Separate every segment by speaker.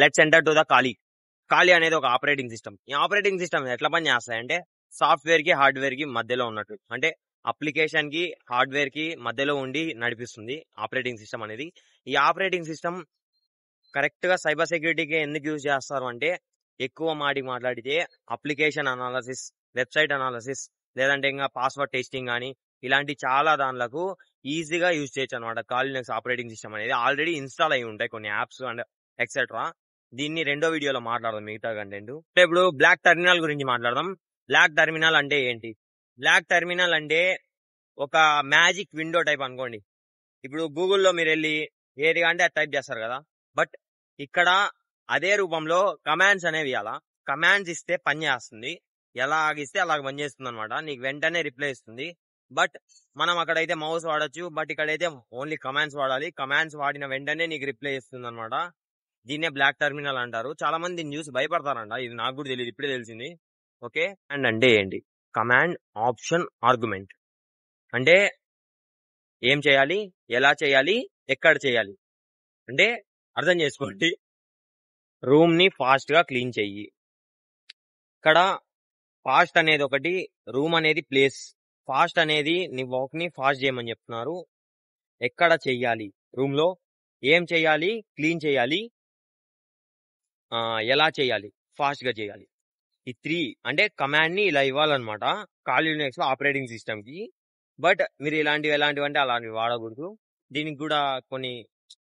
Speaker 1: Let's enter to the ఖాళీ. ఖాళీ అనేది ఒక ఆపరేటింగ్ సిస్టమ్. ఈ ఆపరేటింగ్ సిస్టమ్ ఎట్లా పని చేస్తాయంటే సాఫ్ట్వేర్ కి హార్డ్వేర్ కి మధ్యలో ఉన్నట్టు, అంటే అప్లికేషన్ కి హార్డ్వేర్ కి మధ్యలో ఉండి నడిపిస్తుంది ఆపరేటింగ్ సిస్టమ్ అనేది. ఈ ఆపరేటింగ్ సిస్టమ్ కరెక్ట్ గా సైబర్ సెక్యూరిటీకి ఎందుకు యూజ్ చేస్తారు అంటే ఎక్కువ మాట్లాడితే అప్లికేషన్ అనాలసిస్, వెబ్సైట్ అనాలసిస్, లేదంటే ఇంకా పాస్వర్డ్ టెస్టింగ్ కానీ ఇలాంటి చాలా దానిలకు ఈజీగా యూజ్ చేయొచ్చు అనమాట. కాలినెక్స్ ఆపరేటింగ్ సిస్టమ్ అనేది ఆల్రెడీ ఇన్స్టాల్ అయి ఉంటాయి కొన్ని యాప్స్ అండ్ ఎక్సెట్రా. దీన్ని రెండో వీడియోలో మాట్లాడదాం మిగతా కంటెంట్. ఇప్పుడు బ్లాక్ టెర్మినల్ గురించి మాట్లాడదాం. బ్లాక్ టెర్మినల్ అంటే ఏంటి? బ్లాక్ టెర్మినల్ అంటే ఒక మ్యాజిక్ విండో టైప్ అనుకోండి. ఇప్పుడు గూగుల్లో మీరు వెళ్ళి ఏది అంటే అది టైప్ చేస్తారు కదా, బట్ ఇక్కడ అదే రూపంలో కమాండ్స్ అనేవి ఇవ్వాలా. కమాండ్స్ ఇస్తే పని చేస్తుంది, ఎలాగిస్తే అలాగ పని చేస్తుంది అనమాట. నీకు వెంటనే రిప్లై ఇస్తుంది. బట్ మనం అక్కడైతే మౌస్ వాడచ్చు, బట్ ఇక్కడైతే ఓన్లీ కమాండ్స్ వాడాలి. కమాండ్స్ వాడిన వెంటనే నీకు రిప్లై ఇస్తుంది అనమాట. దీన్నే బ్లాక్ టెర్మినల్ అంటారు. చాలా మంది దీన్ని చూసి భయపడతారంట, ఇది నాకు కూడా తెలియదు, ఇప్పుడే తెలిసింది. ఓకే, అండ్ అంటే ఏంటి? కమాండ్ ఆప్షన్ ఆర్గ్యుమెంట్ అంటే ఏం చేయాలి, ఎలా చేయాలి, ఎక్కడ చేయాలి అంటే అర్థం చేసుకోండి. రూమ్ ని ఫాస్ట్ గా క్లీన్ చెయ్యి. ఇక్కడ ఫాస్ట్ అనేది ఒకటి, రూమ్ అనేది ప్లేస్. ఫాస్ట్ అనేది నీ వర్క్ ని ఫాస్ట్ చేయమని చెప్తున్నారు. ఎక్కడ చెయ్యాలి, రూమ్ లో ఏం చేయాలి, క్లీన్ చేయాలి, ఎలా చేయాలి, ఫాస్ట్ గా చేయాలి. ఈ 3 అంటే కమాండ్ ని ఇలా ఇవ్వాలన్నమాట కాల్ యూనిక్స్ లో ఆపరేటింగ్ సిస్టమ్ కి. బట్ మీరు ఎలాంటివి అంటే అలాంటివి వాడకూడదు. దీనికి కూడా కొన్ని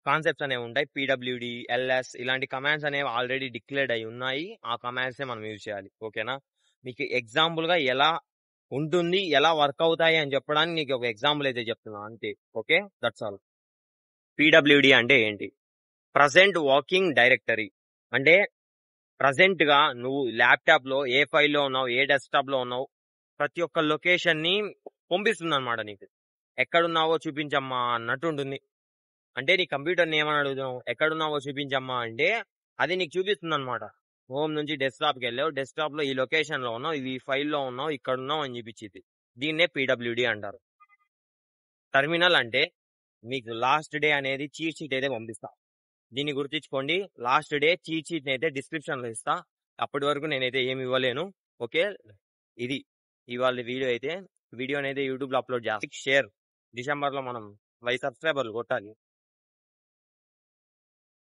Speaker 1: కాన్సెప్ట్స్ అనేవి ఉంటాయి. పీడబ్ల్యూడి, ఎల్ఎస్ ఇలాంటి కమాండ్స్ అనేవి ఆల్రెడీ డిక్లేర్డ్ అయి ఉన్నాయి. ఆ కమాండ్స్ మనం యూజ్ చేయాలి. ఓకేనా? మీకు ఎగ్జాంపుల్ గా ఎలా ఉంటుంది, ఎలా వర్క్ అవుతాయి అని చెప్పడానికి నీకు ఒక ఎగ్జాంపుల్ అయితే చెప్తున్నా అంతే. Okay, that's all. పీడబ్ల్యూడి అంటే ఏంటి? Present working directory. అంటే ప్రజెంట్ గా నువ్వు ల్యాప్టాప్ లో ఏ ఫైల్లో ఉన్నావు, ఏ డెస్క్టాప్ లో ఉన్నావు, ప్రతి ఒక్క లొకేషన్ ని పంపిస్తుంది అనమాట. నీకు ఎక్కడున్నావో చూపించమ్మా అన్నట్టు ఉంటుంది. అంటే నీ కంప్యూటర్ ని ఏమని అడుగుతున్నావు, ఎక్కడున్నావో చూపించమ్మా అంటే అది నీకు చూపిస్తుంది అనమాట. హోమ్ నుంచి డెస్క్టాప్ కి వెళ్ళావు, డెస్క్టాప్ లో ఈ లొకేషన్ లో ఉన్నావు, ఈ ఫైల్లో ఉన్నావు, ఇక్కడ ఉన్నావు అని చూపించింది. దీన్నే పీడబ్ల్యూడి అంటారు. టెర్మినల్ అంటే మీకు లాస్ట్ డే అనేది చీట్ షీట్ అయితే పంపిస్తా. దీన్ని గుర్తించుకోండి. లాస్ట్ డే చీట్ షీట్ అయితే డిస్క్రిప్షన్ లో ఇస్తా. అప్పటి వరకు నేనైతే ఏమి ఇవ్వలేను. ఓకే, ఇది ఇవాళ వీడియో అయితే. వీడియో అనేది యూట్యూబ్ లో అప్లోడ్ చేస్తా. షేర్. డిసెంబర్ లో మనం 5 సబ్స్క్రైబర్లు కొట్టాలి.